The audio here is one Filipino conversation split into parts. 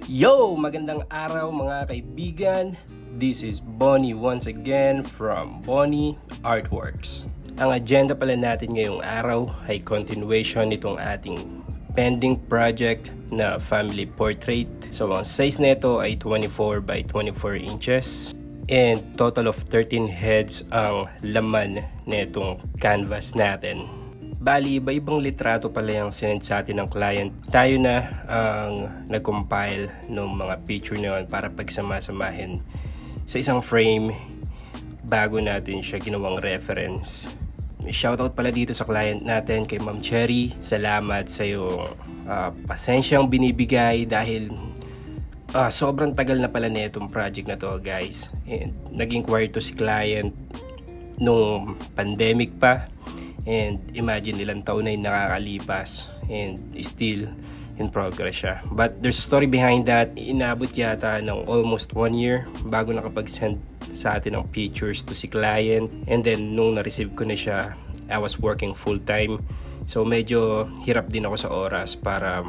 Yo! Magandang araw mga kaibigan. This is Bonnie once again from Bonnie Artworks. Ang agenda pala natin ngayong araw ay continuation nitong ating pending project na family portrait. So ang size nito ay 24 by 24 inches and total of 13 heads ang laman nitong canvas natin. Bali, iba-ibang litrato pala yung sinend sa atin ng client. Tayo na ang nag-compile ng mga picture na yun para pagsama-samahin sa isang frame bago natin siya ginawang reference. May shoutout pala dito sa client natin kay Ma'am Cherry. Salamat sa iyong pasensyang binibigay dahil sobrang tagal na pala na itong project na to, guys. And nag-inquire to si client nung pandemic pa. And imagine ilang taon na yung nakakalipas and still in progress siya. But there's a story behind that. Inabot yata ng almost 1 year bago nakapag-send sa atin ng pictures to si client. And then nung na-receive ko na siya, I was working full-time. So medyo hirap din ako sa oras para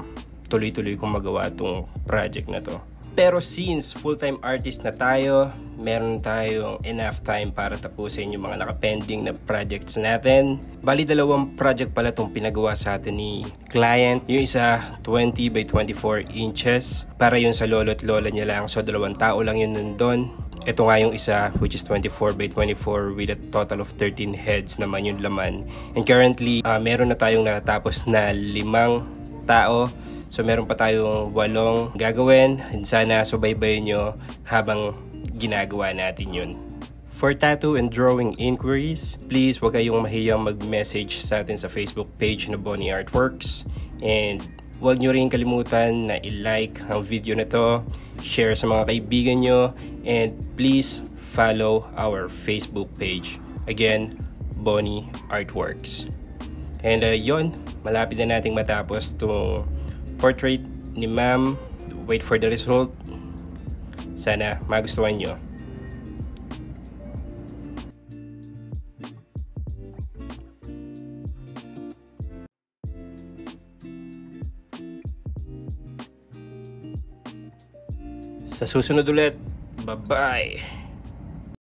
tuloy-tuloy kong magawa itong project na to. Pero since full-time artist na tayo, meron tayong enough time para tapusin yung mga nakapending na projects natin. Bali, 2 project pala itong pinagawa sa atin ni client. Yung isa, 20 by 24 inches. Para yun sa lolo at lola niya lang. So, 2 tao lang yun nandun. Ito nga yung isa, which is 24 by 24 with a total of 13 heads naman yung laman. And currently, meron na tayong natatapos na 5 tao. So meron pa tayong 8 gagawin. And sana subaybayin nyo habang ginagawa natin yun. For tattoo and drawing inquiries, please huwag kayong mahiyang mag-message sa atin sa Facebook page na Bonnie Artworks. And huwag nyo rin kalimutan na i-like ang video na to, share sa mga kaibigan nyo, and please follow our Facebook page. Again, Bonnie Artworks. And yon, malapit na nating matapos itong portrait ni ma'am. Wait for the result. Sana magustuhan nyo. Sa susunod ulit. Bye-bye.